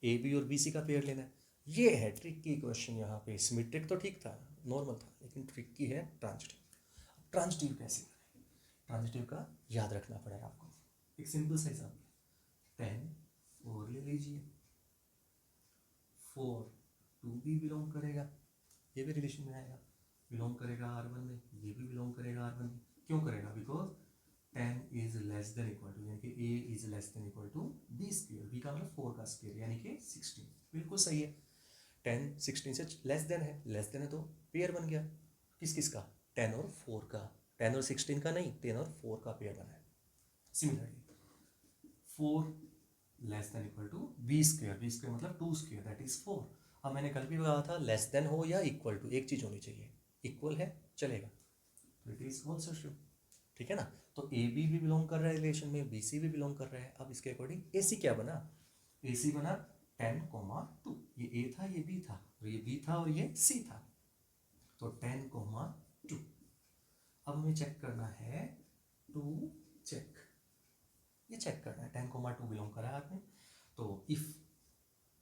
ए बी और बी सी का पेयर लेना है। ये है ट्रिकी क्वेश्चन यहाँ पे। सिमेट्रिक तो ठीक था, नॉर्मल था, लेकिन ट्रिकी है ट्रांजिटिव। ट्रांजिटिव कैसे करें? ट्रांजिटिव का याद रखना पड़ेगा आपको। एक सिंपल सा एग्जाम्पल, 10 4 ले लीजिए, 4 2 भी बिलोंग करेगा, ये भी रिलेशन में आएगा, बिलोंग करेगा R1 में, ये भी बिलोंग करेगा R1 में। क्यों करेगा? Because 10 is less than equal to, यानी कि a is less than equal to b square, b का मतलब 4 का स्क्वायर यानी कि 16। बिल्कुल सही है, 10 16 से लेस देन है, लेस देन है तो पेयर बन गया। किस किस का? 10 और 4 का, 10 और 16 का नहीं, 10 और 4 का पेयर बना है। Similarly 4 less than equal to b square, b square मतलब 2 स्क्वायर दैट इज 4। अब मैंने कल भी कहा था लेस देन हो या इक्वल टू, एक चीज होनी चाहिए, इक्वल है चलेगा, तो इट इज ऑल्सो ट्रू। ठीक है ना, तो ए बी भी बिलोंग कर रहा है रिलेशन में, बी सी भी बिलोंग कर रहा है। अब इसके अकॉर्डिंग ए सी क्या बना? ए सी बना 10, 2, ये ए था, ये बी था, और ये बी था और ये सी था, तो 10, 2। अब हमें चेक करना है, टू चेक, ये चेक करना है 10, 2 बिलोंग कर रहा है आपने, तो इफ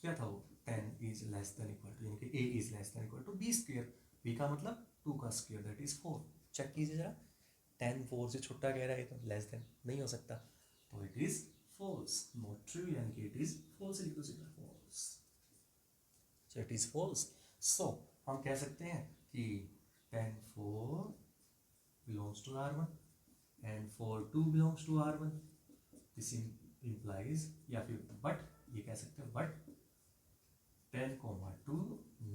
क्या था वो? 10 is less than equal to, यानी कि A is less than equal to B square, B का मतलब 2 का स्क्वायर दैट इज 4। चेक कीजिए जरा, 10 4 से छोटा कह रहा है तो लेस देन नहीं हो सकता, तो it is false, not true, यानी कि इट इज फॉल्स, लिख दो सीधा false, so it is false. So हम कह सकते हैं कि 10 4 belongs to R1 and 4 2 belongs to R1, this implies, या फिर बट ये कह सकते हैं but 10, 2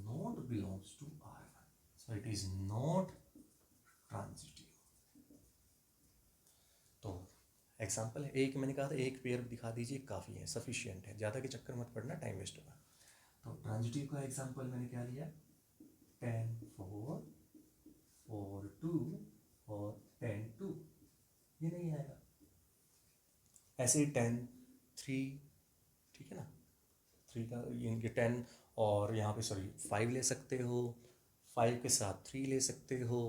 not belongs to R1, so it is not transitive। तो एग्जाम्पल है, एक मैंने कहा था एक पेयर दिखा दीजिए, काफ़ी है, सफिशियंट है, ज़्यादा के चक्कर मत पड़ना, टाइम वेस्ट होगा। तो ट्रांजिटिव का एग्जाम्पल मैंने क्या लिया? 10 4 4 2 और 10 2, ये नहीं आएगा। ऐसे ही 10 3, ठीक है ना, 3 का ये 10 और यहाँ पे सॉरी 5 ले सकते हो, 5 के साथ 3 ले सकते हो,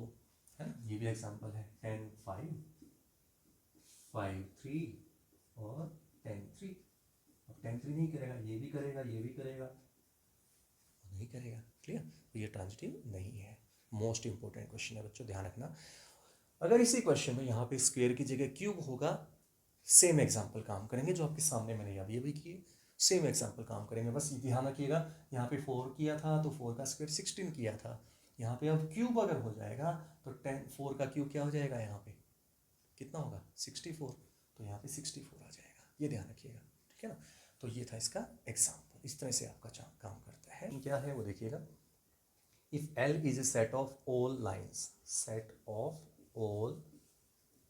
है ना, ये भी एग्जांपल है। 10 5 5 3 और 10 3। अब 10 3 नहीं करेगा, ये भी करेगा, ये भी करेगा, नहीं करेगा। क्लियर? तो ये ट्रांजिटिव नहीं है। मोस्ट इंपॉर्टेंट क्वेश्चन है बच्चों, ध्यान रखना। अगर इसी क्वेश्चन में यहाँ पे स्क्वायर की जगह क्यूब होगा, सेम एग्जाम्पल काम करेंगे जो आपके सामने मैंने अभी अभी किए, सेम एग्जाम्पल काम करेंगे। बस ध्यान रखिएगा, यहाँ पे 4 किया था तो 4 का स्क्वायर 16 किया था, यहाँ पे अब क्यूब अगर हो जाएगा तो 4 का क्यूब क्या हो जाएगा? यहाँ पे कितना होगा? 64, तो यहाँ पे 64 आ जाएगा, ये ध्यान रखिएगा। ठीक है ना, तो ये था इसका एग्जाम्पल। इस तरह से आपका काम करता है। क्या है वो देखिएगा, if L is a set of all lines, set of all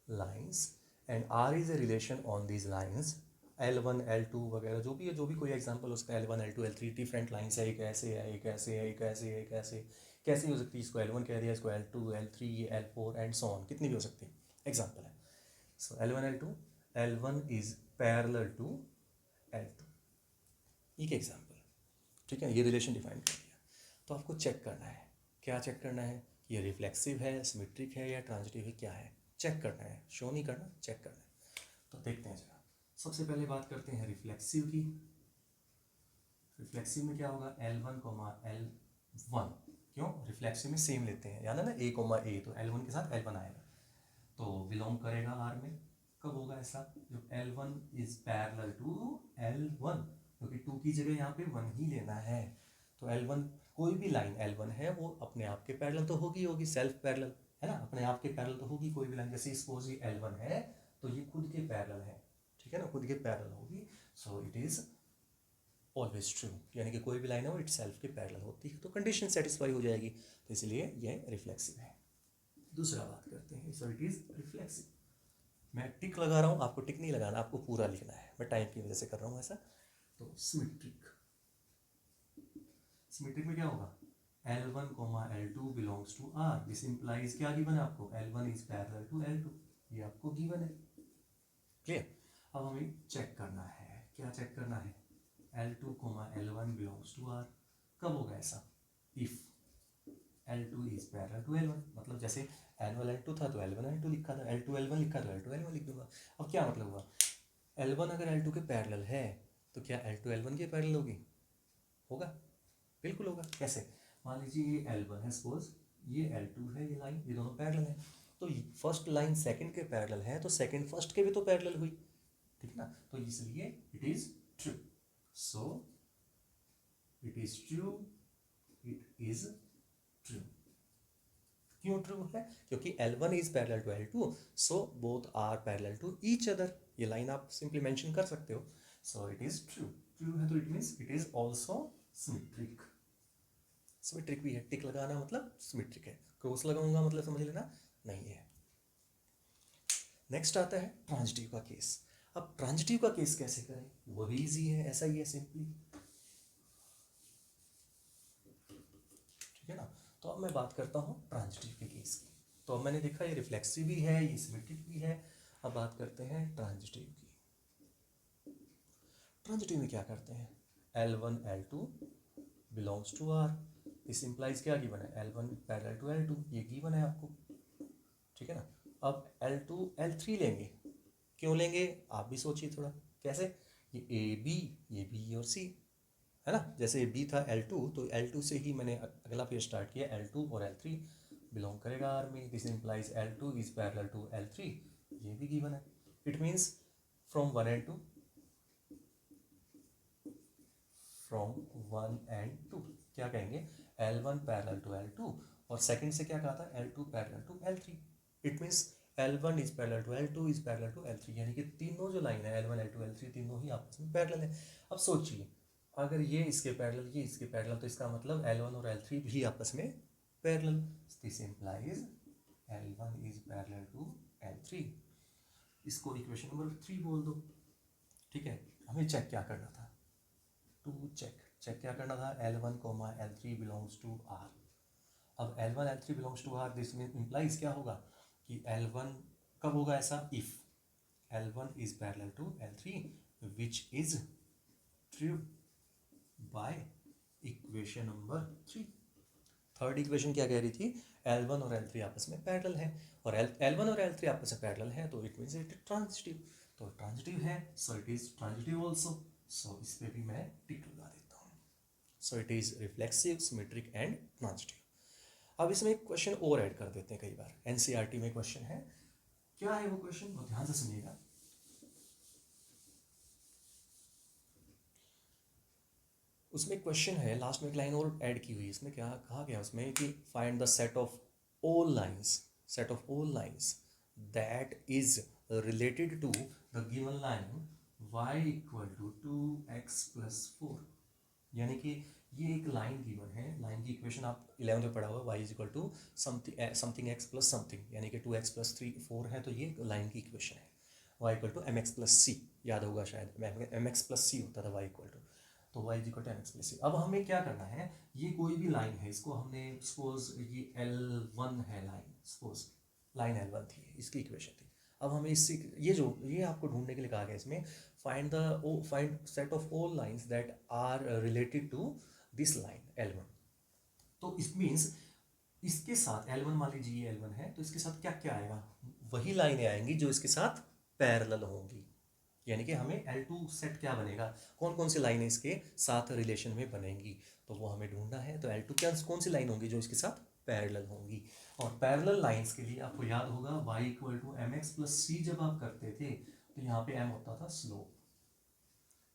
lines and R is a relation on these lines, L1 L2 वगैरह जो भी कोई एग्जांपल उसका, L1 L2 L3 different lines है, एक ऐसे है, एक ऐसे है, एक ऐसे है, एक ऐसे, कैसी हो सकती है, इसको L1 कह दिया, इसको L2, L3, L4 and so on, कितनी भी हो सकती है। एग्जाम्पल है, सो L1 L2, L1 is parallel to L2, एक एग्जाम्पल, ठीक है। ये रिलेशन डिफाइन कर दिया। तो आपको चेक करना है, क्या चेक करना है, ये रिफ्लेक्सिव है, सिमेट्रिक है या ट्रांजिटिव है, क्या है, चेक करना है, शो नहीं करना, चेक करना है। तो देखते हैं जरा, सबसे पहले बात करते हैं रिफ्लेक्सिव की। रिफ्लेक्सिव में क्या होगा, L1, L1, क्यों, रिफ्लेक्सिव में सेम लेते हैं, यानी ना A, A, तो L1 के साथ L1 आएगा, तो बिलोंग करेगा R में। कब होगा ऐसा, जब L1 is parallel to L1, क्योंकि 2 की जगह यहाँ पे 1 ही लेना है। तो L1, कोई भी लाइन L1 है वो अपने आप के पैरेलल तो होगी, सेल्फ पैरेलल है ना, अपने आप के पैरेलल तो होगी कोई भी लाइन। जैसे सपोज ये L1 है तो ये खुद के पैरेलल है, ठीक है ना, खुद के पैरेलल होगी, सो इट इज ऑलवेज ट्रू, यानी कि कोई भी लाइन है वो इट सेल्फ के पैरेलल होती है, तो कंडीशन सेटिस्फाई हो जाएगी, तो इसलिए ये रिफ्लेक्सिव है। दूसरा बात करते हैं, सो इट इज रिफ्लेक्सिव। मैं टिक लगा रहा हूँ, आपको टिक नहीं लगाना, आपको पूरा लिखना है, मैं टाइम की वजह से कर रहा हूँ ऐसा। तो सिमेट्रिक, सिमेट्रिक में क्या होगा, L1, L2 belongs to R, this implies क्या गिवन है आपको, L1 is parallel to L2, ये आपको गिवन है, क्लियर। अब हमें चेक करना है, क्या चेक करना है, L2, L1 belongs to R, कब होगा ऐसा, if L2 is parallel to L1, मतलब जैसे L1 L2 था तो L1 L2 लिखा था, L2 L1 लिखा तो L2 L1 लिख दूंगा। अब क्या मतलब हुआ, L1 अगर L2 के पैरेलल है तो क्या L2 L1 के पैरेलल होगी, होगा, बिल्कुल होगा। कैसे, मान लीजिए ये L1 है, सपोज ये L2 है, ये लाइन, ये दोनों पैरेलल है, तो फर्स्ट लाइन सेकंड के पैरेलल है तो सेकंड फर्स्ट के भी तो पैरेलल हुई, ठीक ना, तो इसलिए it is true, so it is true, it is true. क्यों ट्रू है, क्योंकि L1 is parallel to L2, so both are parallel to each other, ये लाइन आप सिंपली मेंशन कर सकते हो, so it is true. True है तो it means it is also symmetric, symmetric भी है, टिक लगाना मतलब सिमेट्रिक है, क्रॉस लगाऊंगा मतलब समझ लेना नहीं है। नेक्स्ट आता है ट्रांजिटिव का केस। अब ट्रांजिटिव का केस कैसे करें, वो भी इजी है, ऐसा ही है सिंपली, ठीक है ना। तो अब मैं बात करता हूँ ट्रांजिटिव के केस की। तो अब मैंने देखा ये रिफ्लेक्सिव भी है, ये सिमेट्रिक भी है, अब बात करते हैं ट्रांजिटिव की। ट्रांजिटिव में क्या करते हैं, L1 L2 belongs to R, this implies क्या गिवन है, L1 पैरेलल टू L2, ये गिवन है आपको, ठीक है ना। अब L2 L3 लेंगे, क्यों लेंगे आप भी सोचिए थोड़ा, कैसे, ये A B, ये B और C है ना, जैसे B था L2 तो L2 से ही मैंने अगला पेज स्टार्ट किया, L2 और L3 बिलोंग करेगा R में, this implies L2 is parallel to L3, ये भी गिवन है। It means from 1 and 2, from 1 and 2 क्या कहेंगे, L1 पैरेलल टू L2, और सेकंड से क्या कहा था, L2 parallel to L3, it means L1 is parallel to L2 is parallel to L3, यानी कि तीनों जो लाइन है L1 L2 L3 तीनों ही आपस में पैरेलल है। अब सोचिए अगर ये इसके पैरेलल, ये इसके पैरेलल, तो इसका मतलब L1 और L3 भी आपस में parallel, this implies L1 is parallel to L3, इसको इक्वेशन नंबर 3 बोल दो, ठीक है। हमें चेक क्या करना था, टू चेक क्या करना था, L1, L3 belongs to R। अब L1 L3 belongs to R, this में इंप्लाइज क्या होगा कि L1 कब होगा ऐसा, if L1 is parallel to L3 which is true by equation number 3। Third equation क्या कह रही थी, L1 और L3 आपस में पैरेलल है, और L1 और L3 आपस में पैरेलल है तो it means it is transitive, तो ट्रांजिटिव है, so it is transitive also, so इस पे भी मैं टिक लगा देता हूँ। So it is reflexive, symmetric and transitive. अब इसमें एक क्वेश्चन और ऐड कर देते हैं, कई बार एनसीईआरटी में क्वेश्चन है, क्या है वो क्वेश्चन, वो ध्यान से सुनिएगा। उसमें क्वेश्चन है, लास्ट में एक लाइन और ऐड की हुई है, इसमें क्या कहा गया उसमें कि find the set of all lines that is related to the given line y equal to 2x plus 4, यानी कि ये एक लाइन गिवन है, लाइन की इक्वेशन आप 11th में पढ़ा हुआ, y is equal to something x plus something, यानी कि 2x प्लस 4 है, तो ये लाइन की इक्वेशन है, y equal to mx plus c, याद होगा शायद mx प्लस c होता था y इक्वल टू, तो y equal to mx plus c। अब हमें क्या करना है, ये कोई भी लाइन है, इसको हमने सपोज ये L1 है लाइन, सपोज लाइन L1 थी, इसकी इक्वेशन थी। अब हमें इससे ये आपको ढूंढने के लिए कहा गया इसमें, find set of all lines that are related to this line L1। तो इट मीन्स इसके साथ L1, मान लीजिए ये L1 है, तो इसके साथ क्या क्या आएगा, वही लाइनें आएंगी जो इसके साथ पैरेलल होंगी। यानी कि हमें L2 सेट क्या बनेगा, कौन कौन सी लाइनें इसके साथ रिलेशन में बनेंगी, तो वो हमें ढूंढना है। तो L2 क्या कौन सी लाइन होंगी जो इसके साथ पैरेलल होंगी। और पैरेलल लाइंस के लिए आपको याद होगा y equal to M X plus C जब आप करते थे तो यहाँ पे m होता था स्लोप,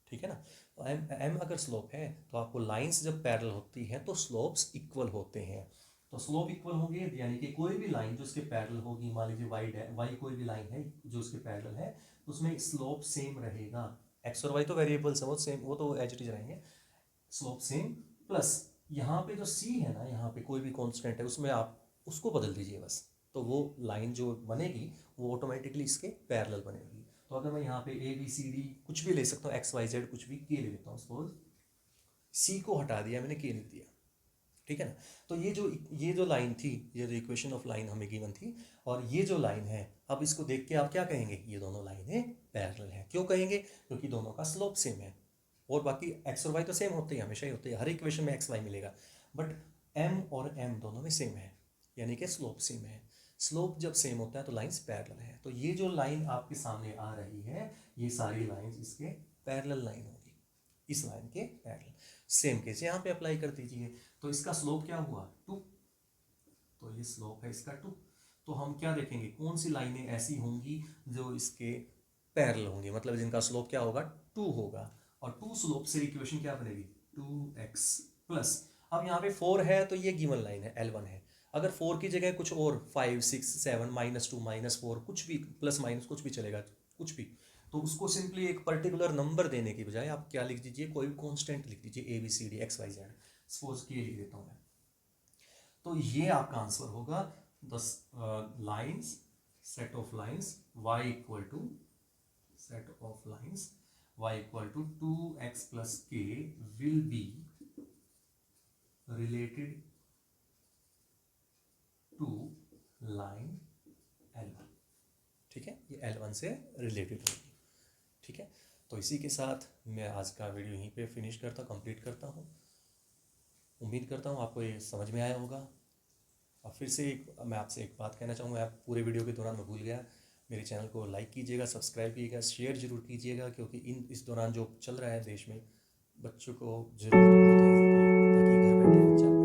ठीक है ना। तो m अगर स्लोप है तो आपको लाइंस जब पैरेलल होती हैं तो स्लोप्स इक्वल होते हैं। तो स्लोप इक्वल होंगे यानी कि कोई भी लाइन जो इसके पैरेलल होगी, मान लीजिए y कोई भी लाइन है जो इसके पैरेलल है, उसमें स्लोप सेम रहेगा। x और y तो वेरिएबल्स हैं, वो सेम, वो तो एज इट इज रहेंगे, स्लोप सेम। प्लस यहाँ पे जो c है ना, यहाँ पे कोई भी कांस्टेंट है, उसमें आप उसको बदल दीजिए बस, तो वो लाइन जो बनेगी वो ऑटोमेटिकली इसके पैरेलल बनेगी। तो अगर मैं यहाँ पे ए बी सी डी कुछ भी ले सकता हूँ, एक्स वाई जेड कुछ भी, के ले लेता हूँ, सपोज सी को हटा दिया मैंने, के लिख दिया, ठीक है ना। तो ये जो लाइन थी, ये जो इक्वेशन ऑफ लाइन हमें गिवन थी, और ये जो लाइन है, अब इसको देख के आप क्या कहेंगे, ये दोनों लाइनें पैरेलल हैं। क्यों कहेंगे, क्योंकि दोनों का स्लोप सेम है। और बाकी एक्स और वाई तो सेम होते हैं, हमेशा ही होते हैं, हर इक्वेशन में एक्स वाई मिलेगा, बट एम और एम दोनों में सेम है, यानी कि स्लोप सेम है। स्लोप जब सेम होता है तो लाइंस पैरेलल है। तो ये जो लाइन आपके सामने आ रही है, ये सारी लाइंस इसके पैरेलल लाइन होगी, इस लाइन के पैरेलल। सेम केस यहाँ पे अप्लाई कर दीजिए, तो इसका स्लोप क्या हुआ 2, तो ये स्लोप है इसका 2। तो हम क्या देखेंगे, कौन सी लाइनें ऐसी होंगी जो इसके पैरेलल होंगी, मतलब जिनका स्लोप क्या होगा 2 होगा। और 2 स्लोप से इक्वेशन क्या बनेगी 2x प्लस, अब यहाँ पे 4 है तो ये गिवन लाइन है L1 है। अगर 4 की जगह कुछ और 5 6 7 -2 -4 कुछ भी प्लस माइनस कुछ भी चलेगा, कुछ भी, तो उसको सिंपली एक पर्टिकुलर नंबर देने की बजाय आप क्या लिख दीजिए, कोई भी कॉन्स्टेंट लिख दीजिए, A B C D X Y Z, suppose के लिख देता हूँ मैं। तो ये आपका आंसर होगा the lines, set of lines y equal to set of lines y equal to 2x plus k will be related to line L1, ठीक है, ये L1 से रिलेटेड होगी, ठीक है। तो इसी के साथ मैं आज का वीडियो यहीं पे फिनिश कंप्लीट करता हूँ। उम्मीद करता हूँ आपको ये समझ में आया होगा। और फिर से मैं आपसे एक बात कहना चाहूँगा, आप पूरे वीडियो के दौरान मैं भूल गया, मेरे चैनल को लाइक कीजिएगा, सब्सक्राइब कीजिएगा, शेयर जरूर कीजिएगा, क्योंकि इस दौरान जो चल रहा है देश में, बच्चों को जरूरत बहुत है ताकि घर बैठे बच्चा